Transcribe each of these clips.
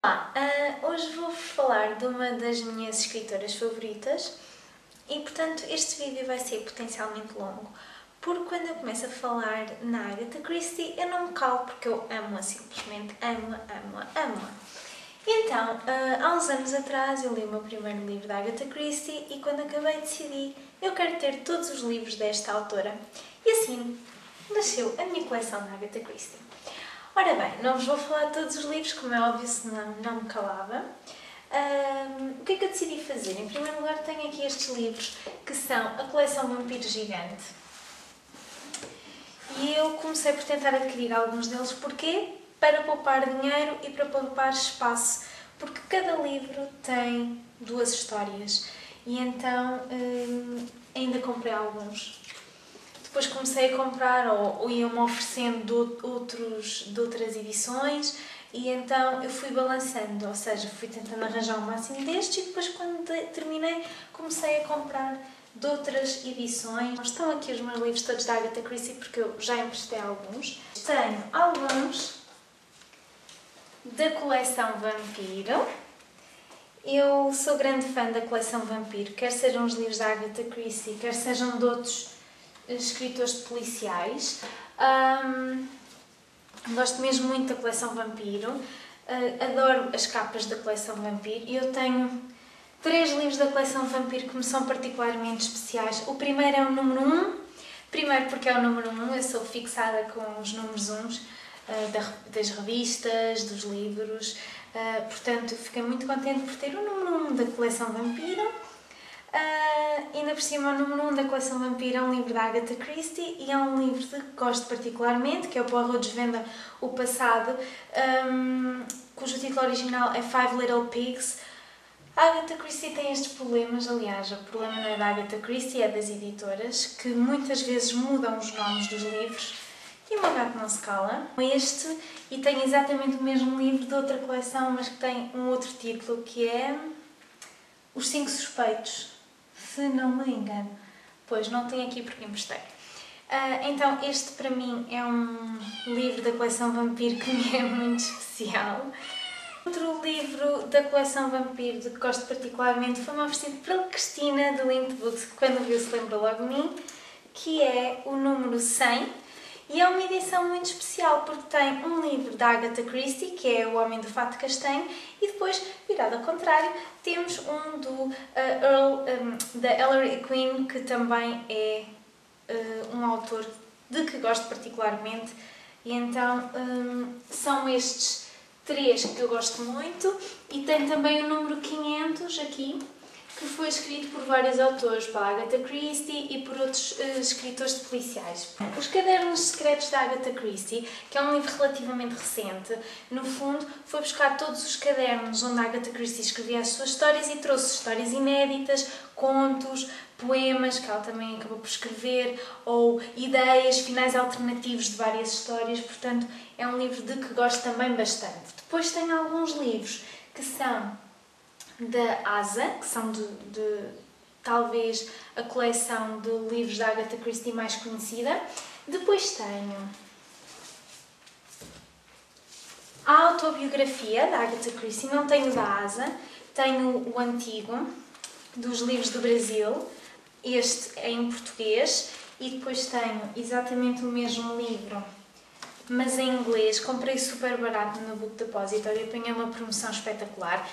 Olá, hoje vou-vos falar de uma das minhas escritoras favoritas e, portanto, este vídeo vai ser potencialmente longo, porque quando eu começo a falar na Agatha Christie eu não me calo porque eu amo-a, simplesmente amo-a. Então, há uns anos atrás eu li o meu primeiro livro da Agatha Christie e quando acabei decidi eu quero ter todos os livros desta autora e assim nasceu a minha coleção da Agatha Christie. Ora bem, não vos vou falar de todos os livros, como é óbvio, senão não me calava. O que é que eu decidi fazer? Em primeiro lugar tenho aqui estes livros, que são a coleção Vampiro Gigante. E eu comecei por tentar adquirir alguns deles, porquê? Para poupar dinheiro e para poupar espaço, porque cada livro tem duas histórias. E então ainda comprei alguns. Depois comecei a comprar ou iam-me oferecendo de outras edições e então eu fui balançando, ou seja, fui tentando arranjar o máximo destes e depois quando terminei comecei a comprar de outras edições. Estão aqui os meus livros todos da Agatha Christie porque eu já emprestei alguns. Tenho alguns da coleção Vampiro. Eu sou grande fã da coleção Vampiro, quer sejam os livros da Agatha Christie, quer sejam de outros escritores de policiais. Gosto mesmo muito da coleção Vampiro. Adoro as capas da coleção Vampiro. Eu tenho 3 livros da coleção Vampiro que me são particularmente especiais. O primeiro é o número 1. Primeiro porque é o número 1, eu sou fixada com os números 1 das revistas, dos livros. Portanto, fiquei muito contente por ter o número 1 da coleção Vampiro. Ainda por cima, o número 1 da coleção Vampiro é um livro da Agatha Christie e é um livro que gosto particularmente, que é o Poirot Desvenda o Passado, cujo título original é Five Little Pigs. A Agatha Christie tem estes problemas, aliás, o problema não é da Agatha Christie, é das editoras, que muitas vezes mudam os nomes dos livros e o meu gato não se cala. Este, e tem exatamente o mesmo livro de outra coleção, mas que tem um outro título, que é Os Cinco Suspeitos. Se não me engano. Pois, não tenho aqui porque emprestei. Então, este para mim é um livro da coleção Vampiro que me é muito especial. Outro livro da coleção Vampiro de que gosto particularmente foi-me oferecido pela Cristina do Linked Books, que quando viu se lembrou logo de mim, que é o número 100. E é uma edição muito especial porque tem um livro da Agatha Christie, que é O Homem do Fato Castanho, e depois, virado ao contrário, temos um do da Ellery Queen, que também é um autor de que gosto particularmente. E então são estes 3 que eu gosto muito, e tem também o número 500 aqui, que foi escrito por vários autores, pela Agatha Christie e por outros escritores de policiais. Os Cadernos Secretos da Agatha Christie, que é um livro relativamente recente, no fundo foi buscar todos os cadernos onde a Agatha Christie escrevia as suas histórias e trouxe histórias inéditas, contos, poemas, que ela também acabou por escrever, ou ideias, finais alternativos de várias histórias, portanto é um livro de que gosto também bastante. Depois tem alguns livros que são da ASA, que são de talvez a coleção de livros da Agatha Christie mais conhecida. Depois tenho a autobiografia da Agatha Christie, não tenho da ASA, tenho o antigo, dos livros do Brasil, este é em português, e depois tenho exatamente o mesmo livro, mas em inglês. Comprei super barato no Book Depository, apanhei uma promoção espetacular.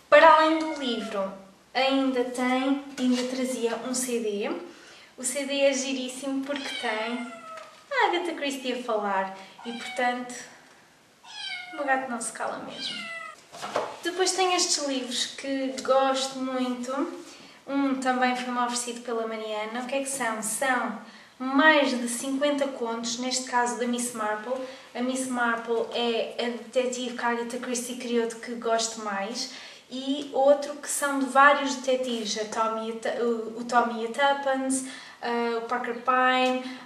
Para além do livro, ainda trazia um CD. O CD é giríssimo porque tem a Agatha Christie a falar e, portanto, o meu gato não se cala mesmo. Depois tem estes livros que gosto muito. Um também foi-me oferecido pela Mariana. O que é que são? São mais de 50 contos, neste caso da Miss Marple. A Miss Marple é a detetive que a Agatha Christie criou de que gosto mais. E outro que são de vários detetives, o Tommy Tuppence, o Parker Pyne,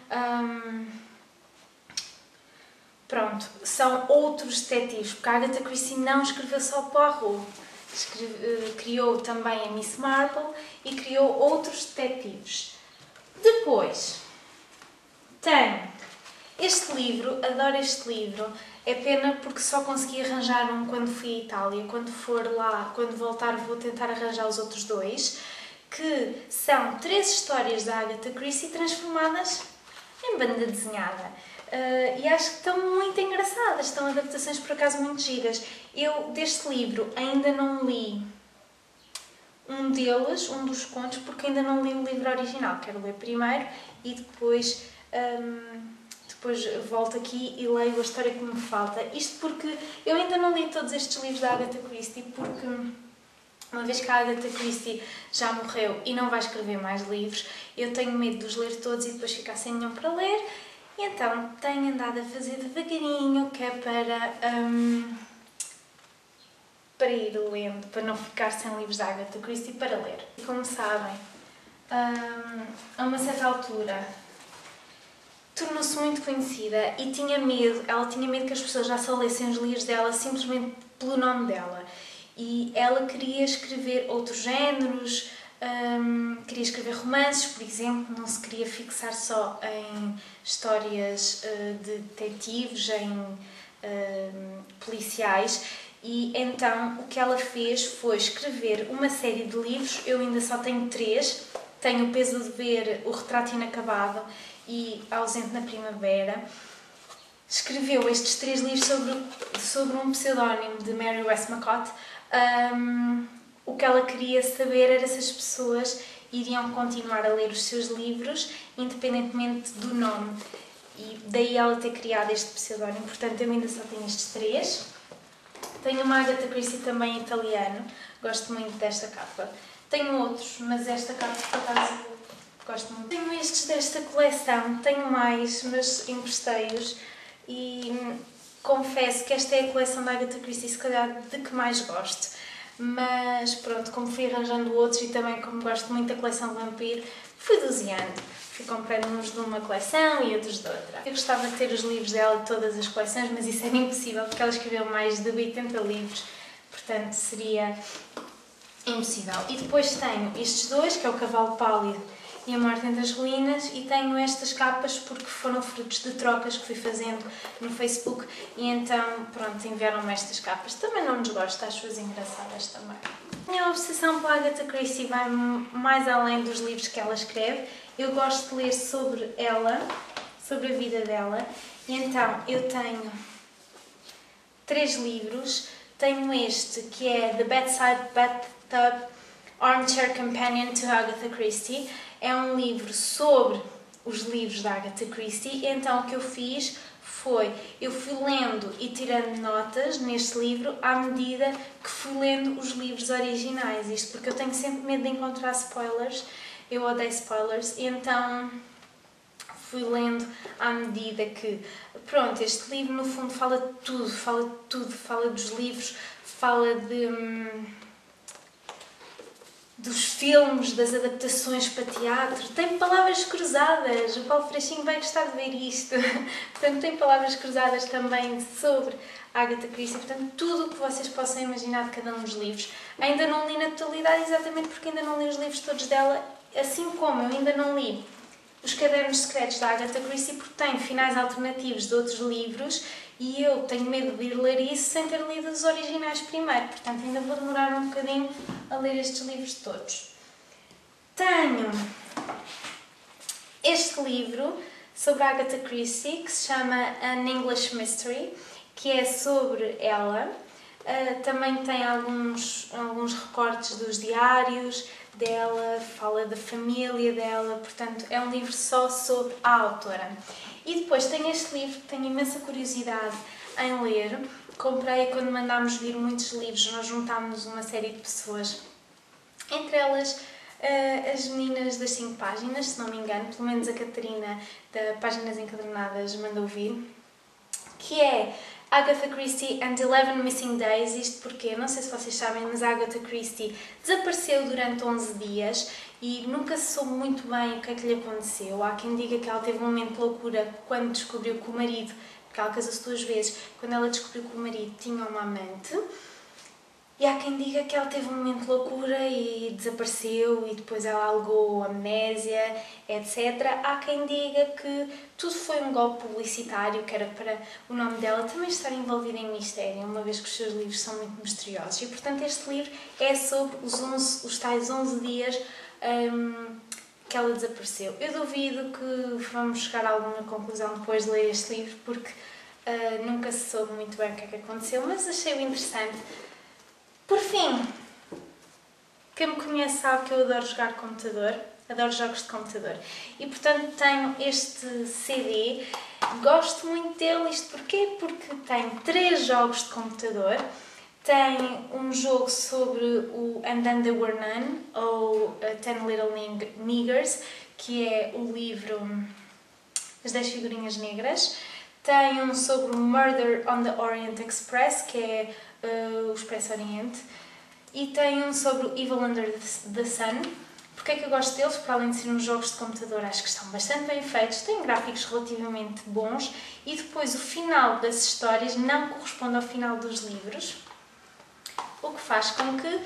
pronto, são outros detetives, porque a Agatha Christie não escreveu só Poirot, criou também a Miss Marple e criou outros detetives. Depois, tenho Este livro, adoro este livro, é pena porque só consegui arranjar um quando fui à Itália. Quando for lá, quando voltar, vou tentar arranjar os outros dois, que são 3 histórias da Agatha Christie transformadas em banda desenhada. E acho que estão muito engraçadas, estão adaptações por acaso muito giras. Eu, deste livro, ainda não li um deles, um dos contos, porque ainda não li o livro original. Quero ler primeiro e depois volto aqui e leio a história que me falta. Isto porque eu ainda não li todos estes livros da Agatha Christie, porque uma vez que a Agatha Christie já morreu e não vai escrever mais livros, eu tenho medo de os ler todos e depois ficar sem nenhum para ler. E então tenho andado a fazer devagarinho, que é para ir lendo, para não ficar sem livros da Agatha Christie para ler. E como sabem, a uma certa altura tornou-se muito conhecida e ela tinha medo que as pessoas já só lessem os livros dela simplesmente pelo nome dela. E ela queria escrever outros géneros, queria escrever romances, por exemplo, não se queria fixar só em histórias de detetives, em policiais. E então o que ela fez foi escrever uma série de livros. Eu ainda só tenho 3. Tenho O Peso do Dever, O Retrato Inacabado e Ausente na Primavera. Escreveu estes 3 livros sobre um pseudónimo de Mary Westmacott. O que ela queria saber era se as pessoas iriam continuar a ler os seus livros, independentemente do nome. E daí ela ter criado este pseudónimo. Portanto, eu ainda só tenho estes 3. Tenho uma Agatha Christie também italiano. Gosto muito desta capa. Tenho outros, mas esta capa, por acaso, gosto muito. Tenho estes desta coleção. Tenho mais, mas emprestei-os. E confesso que esta é a coleção da Agatha Christie, se calhar, de que mais gosto. Mas pronto, como fui arranjando outros e também como gosto muito da coleção Vampiro, fui doseando. Fui comprando uns de uma coleção e outros de outra. Eu gostava de ter os livros dela de todas as coleções, mas isso era impossível porque ela escreveu mais de 80 livros, portanto seria impossível. E depois tenho estes dois, que é o Cavalo Pálido e A Morte entre as Ruínas, e tenho estas capas porque foram frutos de trocas que fui fazendo no Facebook e então, pronto, enviaram-me estas capas. Também não desgosto, acho-as engraçadas também. A minha obsessão pela Agatha Christie vai mais além dos livros que ela escreve. Eu gosto de ler sobre ela, sobre a vida dela, e então eu tenho 3 livros. Tenho este, que é The Bedside Bathtub Armchair Companion to Agatha Christie. É um livro sobre os livros da Agatha Christie. Então o que eu fiz foi, eu fui lendo e tirando notas neste livro à medida que fui lendo os livros originais. Isto porque eu tenho sempre medo de encontrar spoilers. Eu odeio spoilers, e então fui lendo à medida que... Pronto, este livro no fundo fala tudo, fala dos livros, fala dos filmes, das adaptações para teatro, tem palavras cruzadas, o Paulo Freixinho vai gostar de ver isto, portanto tem palavras cruzadas também sobre a Agatha Christie, portanto tudo o que vocês possam imaginar de cada um dos livros. Ainda não li na totalidade exatamente porque ainda não li os livros todos dela, assim como eu ainda não li Os Cadernos Secretos da Agatha Christie porque tem finais alternativos de outros livros e eu tenho medo de ir ler isso sem ter lido os originais primeiro, portanto ainda vou demorar um bocadinho a ler estes livros todos. Tenho este livro sobre a Agatha Christie que se chama An English Mystery, que é sobre ela. Também tem alguns recortes dos diários dela, fala da família dela, portanto é um livro só sobre a autora. E depois tenho este livro que tenho imensa curiosidade em ler. Comprei quando mandámos vir muitos livros, nós juntámos uma série de pessoas, entre elas as meninas das 5 páginas, se não me engano, pelo menos a Catarina da Páginas Encadernadas mandou vir, que é Agatha Christie and 11 Missing Days. Isto porque, não sei se vocês sabem, mas a Agatha Christie desapareceu durante 11 dias e nunca se soube muito bem o que é que lhe aconteceu. Há quem diga que ela teve um momento de loucura quando descobriu que o marido, porque ela casou-se 2 vezes, quando ela descobriu que o marido tinha uma amante. E há há quem diga que ela teve um momento de loucura e desapareceu e depois ela alegou amnésia, etc. Há quem diga que tudo foi um golpe publicitário, que era para o nome dela também estar envolvido em mistério, uma vez que os seus livros são muito misteriosos. E, portanto, este livro é sobre os tais 11 dias que ela desapareceu. Eu duvido que vamos chegar a alguma conclusão depois de ler este livro, porque nunca se soube muito bem o que é que aconteceu, mas achei-o interessante. Por fim, quem me conhece sabe que eu adoro jogar computador, adoro jogos de computador e, portanto, tenho este CD, gosto muito dele. Isto porquê? Porque tem 3 jogos de computador. Tem um jogo sobre o And Then There Were None, ou Ten Little Niggers, que é o livro As 10 Figurinhas Negras. Tem um sobre o Murder on the Orient Express, que é o Expresso Oriente. E tem um sobre o Evil Under the Sun. Porquê é que eu gosto deles? Para além de serem uns jogos de computador, acho que estão bastante bem feitos, têm gráficos relativamente bons e depois o final das histórias não corresponde ao final dos livros, o que faz com que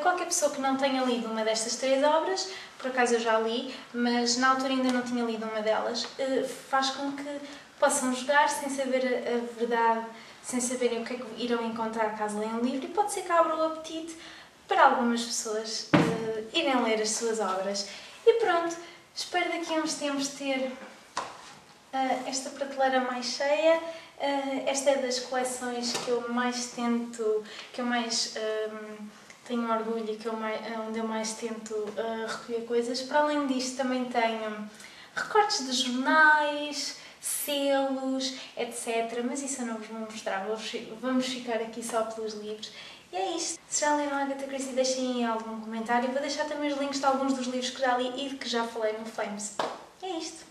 qualquer pessoa que não tenha lido uma destas 3 obras, por acaso eu já li, mas na altura ainda não tinha lido uma delas, faz com que possam jogar sem saber a verdade, sem saberem o que é que irão encontrar caso leiam o livro, e pode ser que abra o apetite para algumas pessoas irem ler as suas obras. E pronto, espero daqui a uns tempos ter esta prateleira mais cheia. Esta é das coleções que eu mais tento, que eu mais tenho orgulho e onde eu mais tento recolher coisas. Para além disto, também tenho recortes de jornais, selos, etc. Mas isso eu não vos vou mostrar, vamos ficar aqui só pelos livros. E é isto. Se já leram a Agatha Christie, deixem aí algum comentário. Vou deixar também os links de alguns dos livros que já li e de que já falei no Flames. É isto.